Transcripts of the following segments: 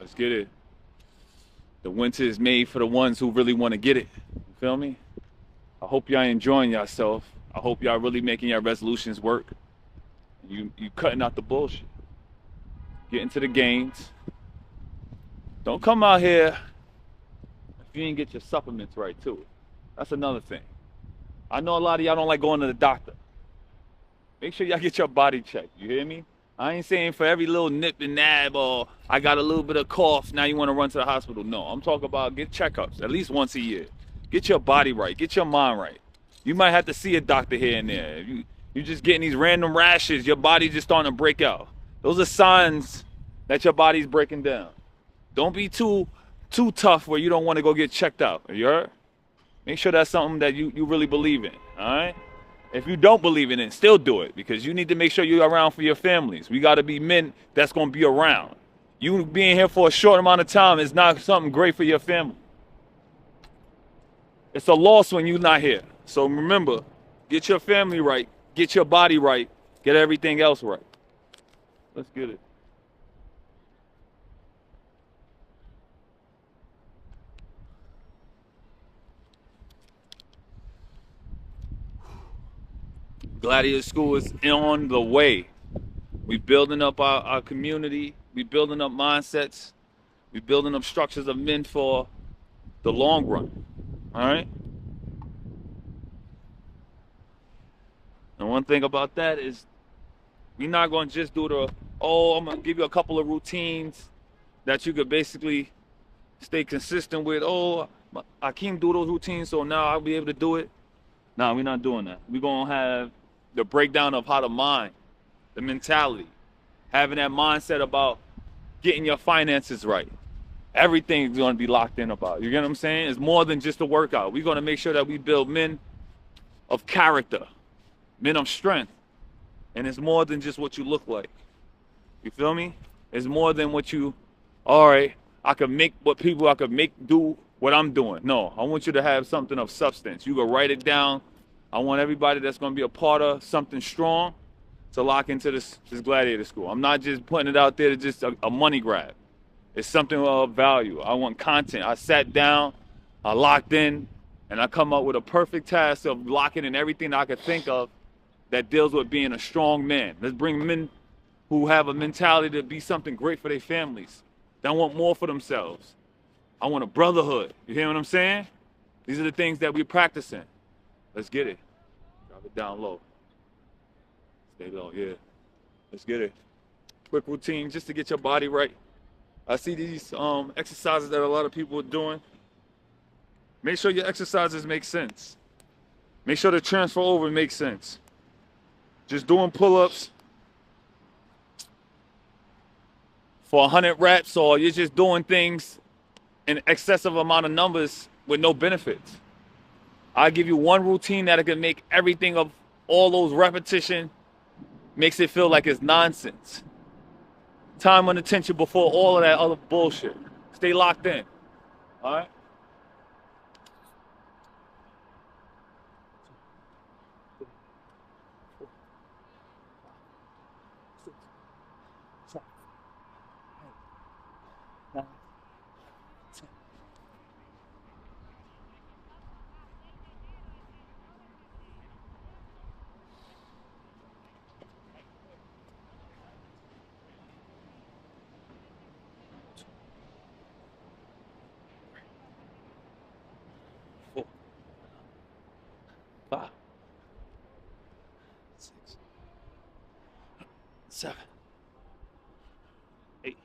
Let's get it. The winter is made for the ones who really want to get it. You feel me? I hope y'all enjoying yourself. I hope y'all really making your resolutions work. You cutting out the bullshit. Get into the gains. Don't come out here if you didn't get your supplements right too. That's another thing. I know a lot of y'all don't like going to the doctor. Make sure y'all get your body checked. You hear me? I ain't saying for every little nip and nab or I got a little bit of cough, now you want to run to the hospital. No, I'm talking about get checkups at least once a year. Get your body right. Get your mind right. You might have to see a doctor here and there. If you just getting these random rashes, your body just starting to break out. Those are signs that your body's breaking down. Don't be too tough where you don't want to go get checked out. You heard? Make sure that's something that you really believe in. All right? If you don't believe in it, still do it, because you need to make sure you're around for your families. We got to be men that's going to be around. You being here for a short amount of time is not something great for your family. It's a loss when you're not here. So remember, get your family right, get your body right, get everything else right. Let's get it. Gladiator School is on the way. We building up our community. We building up mindsets. We building up structures of men for the long run. All right? And one thing about that is we're not going to just do I'm going to give you a couple of routines that you could basically stay consistent with. I can't do those routines, so now I'll be able to do it. No, we're not doing that. We're going to have the breakdown of how to mind, the mentality, having that mindset about getting your finances right. Everything's going to be locked in about. You get what I'm saying? It's more than just a workout. We're going to make sure that we build men of character, men of strength. And it's more than just what you look like. You feel me? It's more than what I could make do what I'm doing. No, I want you to have something of substance. You can write it down. I want everybody that's going to be a part of something strong to lock into this Gladiator School. I'm not just putting it out there to just a money grab. It's something of value. I want content. I sat down, I locked in, and I come up with a perfect task of locking in everything I could think of that deals with being a strong man. Let's bring men who have a mentality to be something great for their families. They want more for themselves. I want a brotherhood. You hear what I'm saying? These are the things that we're practicing. Let's get it. Drop it down low. Stay low, yeah. Let's get it. Quick routine just to get your body right. I see these exercises that a lot of people are doing. Make sure your exercises make sense. Make sure the transfer over makes sense. Just doing pull-ups for 100 reps, or you're just doing things in excessive amount of numbers with no benefits. I give you one routine that can make everything of all those repetition makes it feel like it's nonsense. Time and attention before all of that other bullshit. Stay locked in. All right? Five, 6, 7, 8,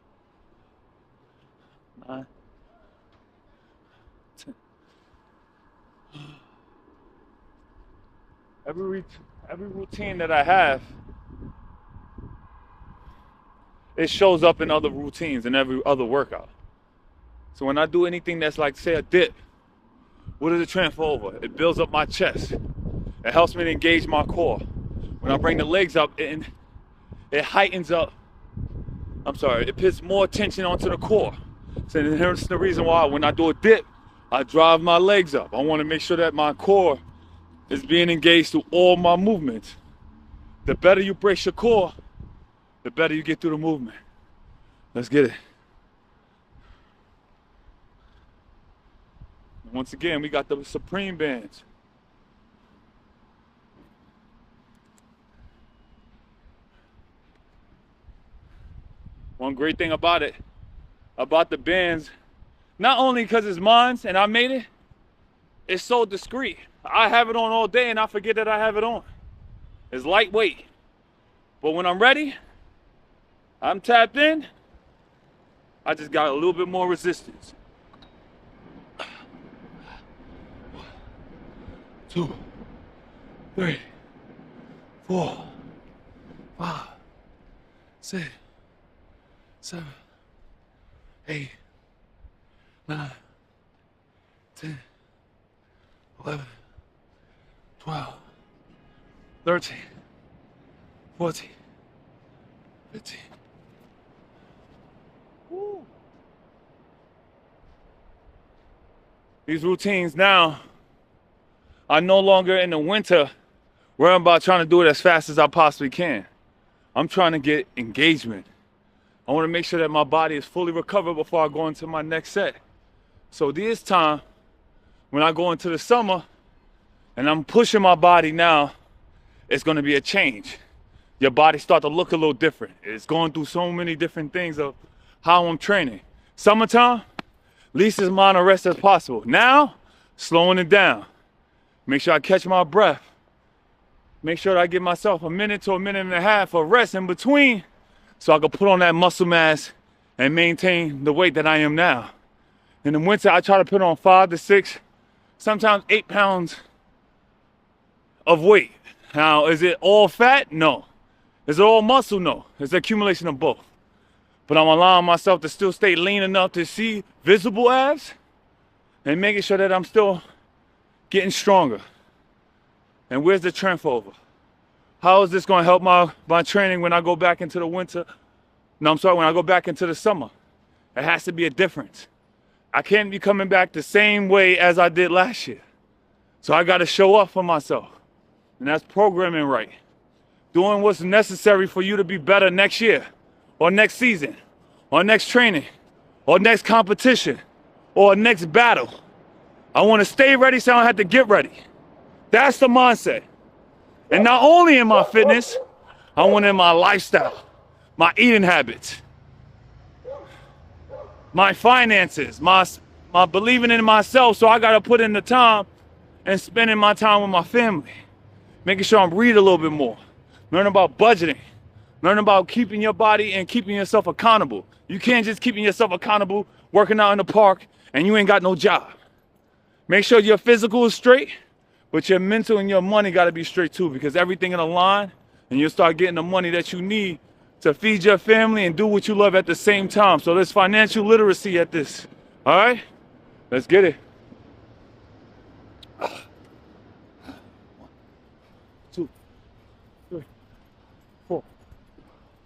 9, 10. Every routine that I have, it shows up in other routines and every other workout. So when I do anything that's like, say, a dip, what does it transfer over? It builds up my chest. It helps me to engage my core. When I bring the legs up, it heightens up. It puts more tension onto the core. So here's the reason why when I do a dip, I drive my legs up. I want to make sure that my core is being engaged through all my movements. The better you brace your core, the better you get through the movement. Let's get it. Once again, we got the Supreme bands. One great thing about it, about the bands, not only because it's mine and I made it, it's so discreet. I have it on all day and I forget that I have it on. It's lightweight. But when I'm ready, I'm tapped in, I just got a little bit more resistance. 2, 3, 4, 5, 6, 7, 8, 9, 10, 11, 12, 13, 14, 15. Woo. These routines now are no longer in the winter where I'm about trying to do it as fast as I possibly can. I'm trying to get engagement. I want to make sure that my body is fully recovered before I go into my next set. So this time, when I go into the summer and I'm pushing my body now, it's going to be a change. Your body start to look a little different. It's going through so many different things of how I'm training. Summertime, least amount of rest as possible. Now, slowing it down. Make sure I catch my breath. Make sure that I give myself a minute to a minute and a half of rest in between so I can put on that muscle mass and maintain the weight that I am now. In the winter, I try to put on 5 to 6, sometimes 8 pounds of weight. Now, is it all fat? No. Is it all muscle? No. It's an accumulation of both. But I'm allowing myself to still stay lean enough to see visible abs and making sure that I'm still getting stronger. And where's the strength over? How is this going to help my training when I go back into the winter? No, I'm sorry, when I go back into the summer. It has to be a difference. I can't be coming back the same way as I did last year. So I got to show up for myself. And that's programming right. Doing what's necessary for you to be better next year, or next season, or next training, or next competition, or next battle. I want to stay ready so I don't have to get ready. That's the mindset. And not only in my fitness, I want it in my lifestyle, my eating habits, my finances, my believing in myself. So I got to put in the time and spending my time with my family, making sure I'm reading a little bit more, learn about budgeting, learn about keeping your body and keeping yourself accountable. You can't just keeping yourself accountable working out in the park and you ain't got no job. Make sure your physical is straight, but your mental and your money got to be straight too, because everything in a line, and you'll start getting the money that you need to feed your family and do what you love at the same time. So there's financial literacy at this. All right? Let's get it. 1, 2, 3, 4,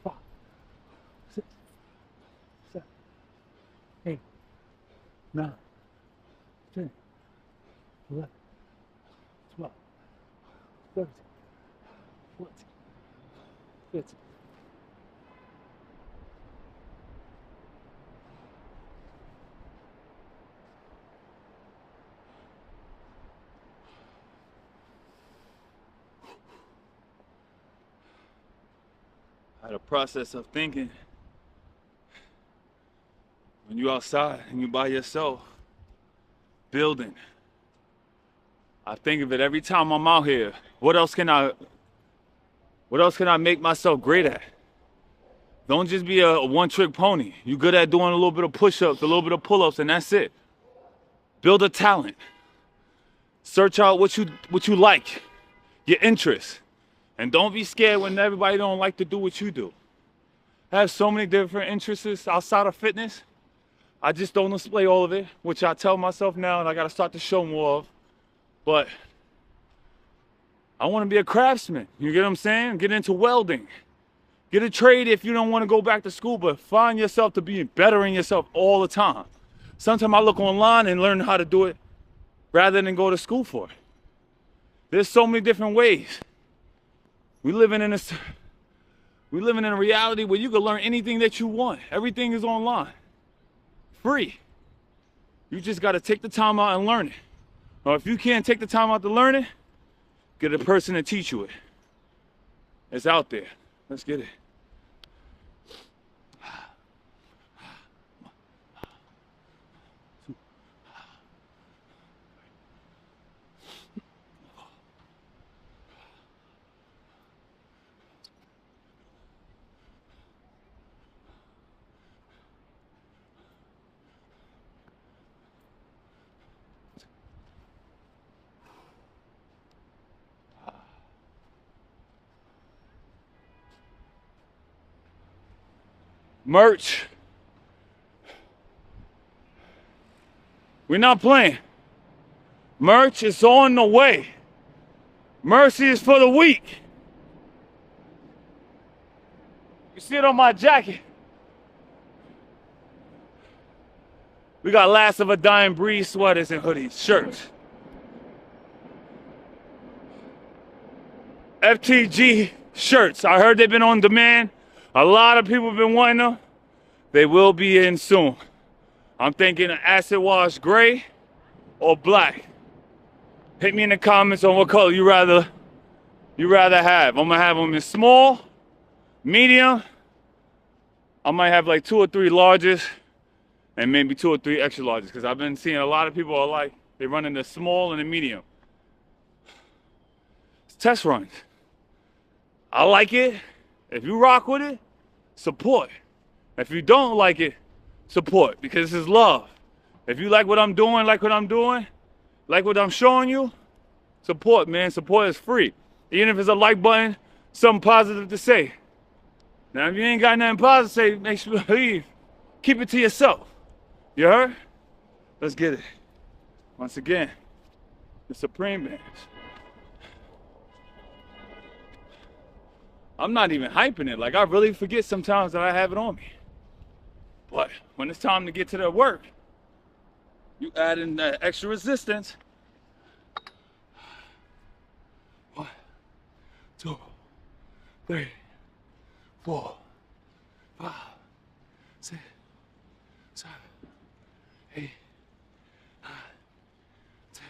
5, 6, 7, 8, 9, 10, 11, 12, 13, 14, 15. I had a process of thinking when you're outside and you're by yourself, building. I think of it every time I'm out here. What else can I make myself great at? Don't just be a one-trick pony. You good at doing a little bit of push-ups, a little bit of pull-ups, and that's it. Build a talent. Search out what you like, your interests. And don't be scared when everybody don't like to do what you do. I have so many different interests outside of fitness. I just don't display all of it, which I tell myself now, and I got to start to show more of. But I want to be a craftsman. You get what I'm saying? Get into welding. Get a trade if you don't want to go back to school, but find yourself to be bettering yourself all the time. Sometimes I look online and learn how to do it rather than go to school for it. There's so many different ways. We living in a reality where you can learn anything that you want. Everything is online. Free. You just got to take the time out and learn it. Or if you can't take the time out to learn it, get a person to teach you it. It's out there. Let's get it. Merch. We're not playing. Merch is on the way. Mercy is for the weak. You see it on my jacket. We got Last of a Dying Breed sweaters and hoodies, shirts. FTG shirts. I heard they've been on demand. A lot of people have been wanting them. They will be in soon. I'm thinking acid wash gray or black. Hit me in the comments on what color you rather have. I'm gonna have them in small, medium. I might have like 2 or 3 larges and maybe 2 or 3 extra larges, because I've been seeing a lot of people are like, they run in the small and the medium. It's test runs. I like it. If you rock with it, support. If you don't like it, support, because this is love. If you like what I'm doing, like what I'm showing you, support, man. Support is free. Even if it's a like button, something positive to say. Now, if you ain't got nothing positive to say, make sure you leave. Keep it to yourself. You heard? Let's get it. Once again, the Supreme Bands. I'm not even hyping it. Like, I really forget sometimes that I have it on me. But when it's time to get to the work, you add in that extra resistance. 1, 2, 3, 4, 5, 6, 7, 8, 9, 10,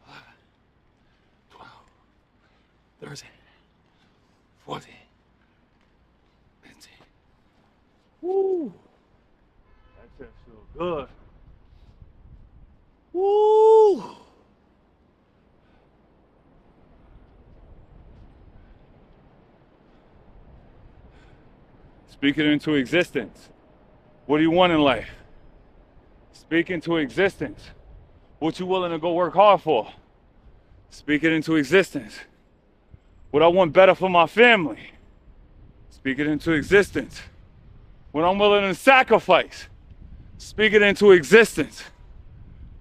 11, 12, 13, 14, 15. Woo! That shit feels good. Woo! Speak it into existence. What do you want in life? Speak into existence. What you willing to go work hard for? Speak it into existence. What I want better for my family? Speak it into existence. What I'm willing to sacrifice? Speak it into existence.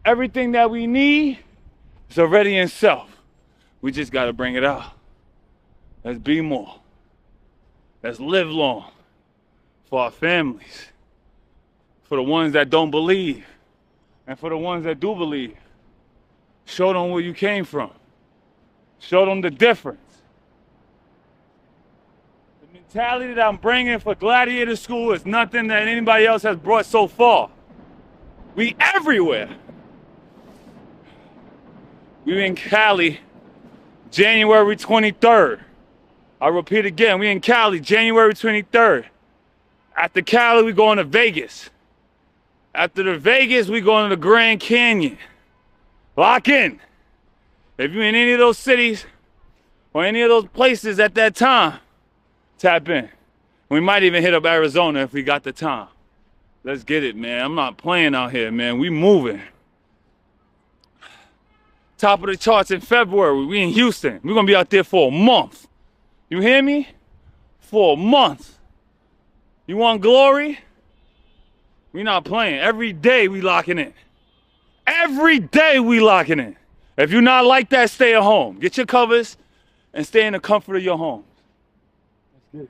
Everything that we need is already in self. We just got to bring it out. Let's be more. Let's live long for our families, for the ones that don't believe, and for the ones that do believe. Show them where you came from. Show them the difference. The mentality that I'm bringing for Gladiator School is nothing that anybody else has brought so far. We everywhere. We in Cali, January 23rd. I repeat again, we in Cali, January 23rd. After Cali, we going to Vegas. After the Vegas, we going to the Grand Canyon. Lock in. If you're in any of those cities or any of those places at that time, tap in. We might even hit up Arizona if we got the time. Let's get it, man. I'm not playing out here, man. We moving. Top of the charts in February. We in Houston. We're going to be out there for a month. You hear me? For a month. You want glory? We not playing. Every day we locking in. Every day we locking in. If you're not like that, stay at home. Get your covers and stay in the comfort of your home. That's good.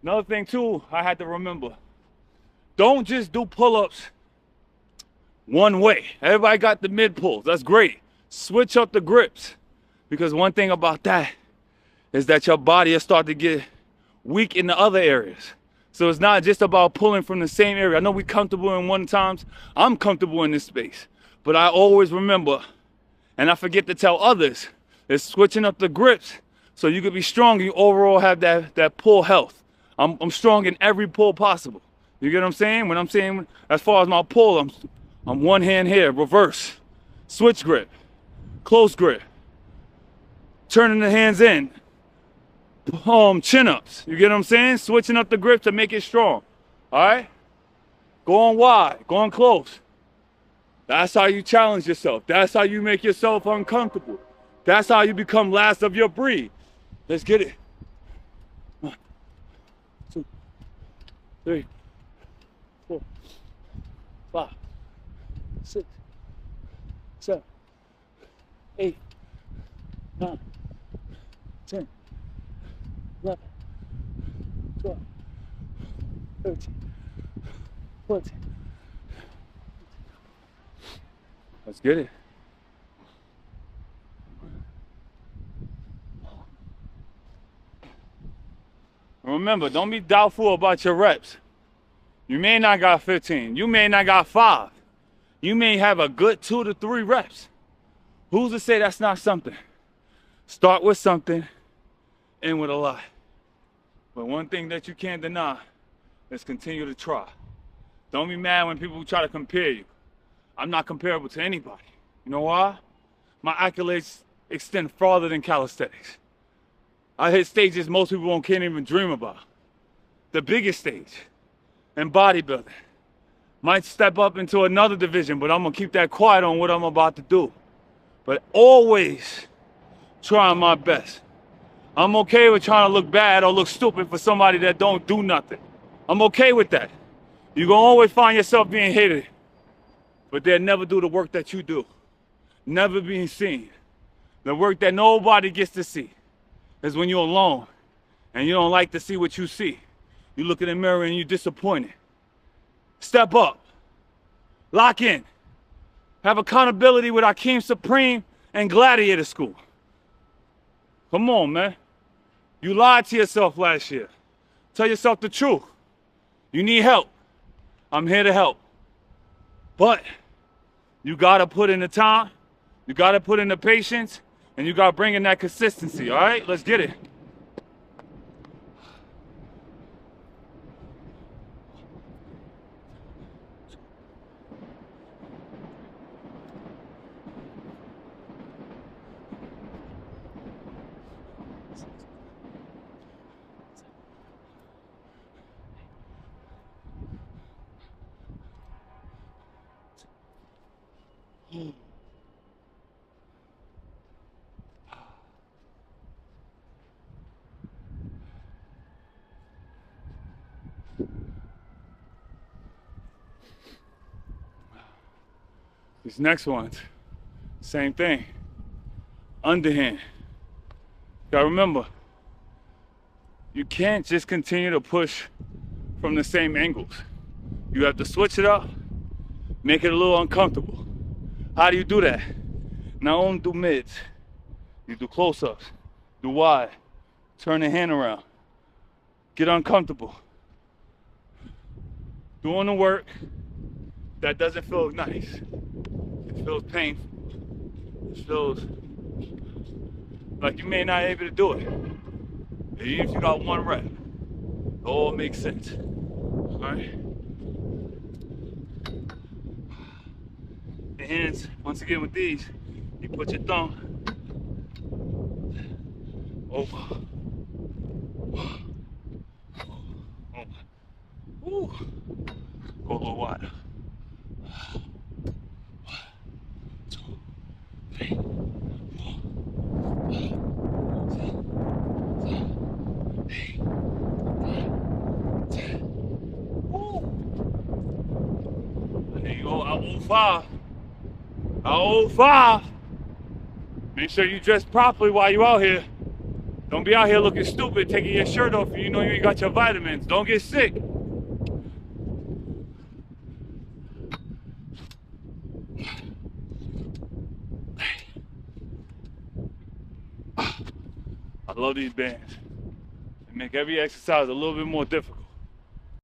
Another thing too, I had to remember. Don't just do pull-ups one way. Everybody got the mid pulls. That's great. Switch up the grips. Because one thing about that is that your body will start to get weak in the other areas. So it's not just about pulling from the same area. I know we're comfortable in one times. I'm comfortable in this space. But I always remember, and I forget to tell others, is switching up the grips so you could be strong and you overall have that pull health. I'm strong in every pull possible. You get what I'm saying? When I'm saying as far as my pull, I'm one hand here, reverse, switch grip, close grip, turning the hands in, chin-ups. You get what I'm saying? Switching up the grip to make it strong. All right? Going wide, going close. That's how you challenge yourself. That's how you make yourself uncomfortable. That's how you become last of your breed. Let's get it. 1, 2, 3, 4, 5, 6, 7, 8, 9, 10, 11, 12, 13, 14. Let's get it. Remember, don't be doubtful about your reps. You may not got 15. You may not got 5. You may have a good 2 to 3 reps. Who's to say that's not something? Start with something, end with a lot. But one thing that you can't deny is continue to try. Don't be mad when people try to compare you. I'm not comparable to anybody. You know why? My accolades extend farther than calisthenics. I hit stages most people can't even dream about. The biggest stage in bodybuilding. Might step up into another division, but I'm gonna keep that quiet on what I'm about to do. But always trying my best. I'm okay with trying to look bad or look stupid for somebody that don't do nothing. I'm okay with that. You're gonna always find yourself being hated, but they'll never do the work that you do. Never being seen. The work that nobody gets to see is when you're alone and you don't like to see what you see. You look in the mirror and you're disappointed. Step up. Lock in. Have accountability with Akeem Supreme and Gladiator School. Come on, man. You lied to yourself last year. Tell yourself the truth. You need help. I'm here to help. But you gotta put in the time, you gotta put in the patience, and you gotta bring in that consistency, all right? Let's get it. These next ones, same thing. Underhand. You gotta remember, you can't just continue to push from the same angles. You have to switch it up, make it a little uncomfortable. How do you do that? Not only do mids, you do close-ups, do wide, turn the hand around, get uncomfortable. Doing the work that doesn't feel nice. It feels painful. It feels like you may not be able to do it. And even if you got 1 rep, it all makes sense. All right? The hands, once again with these, you put your thumb over. Ooh. Go a little wider. 1, 2, 3, 4, 5, 6, 7, 8, 9, 10. Woo. And then you go out 05. Out 05. Make sure you dress properly while you're out here. Don't be out here looking stupid, taking your shirt off and you know you ain't got your vitamins. Don't get sick. I love these bands. They make every exercise a little bit more difficult.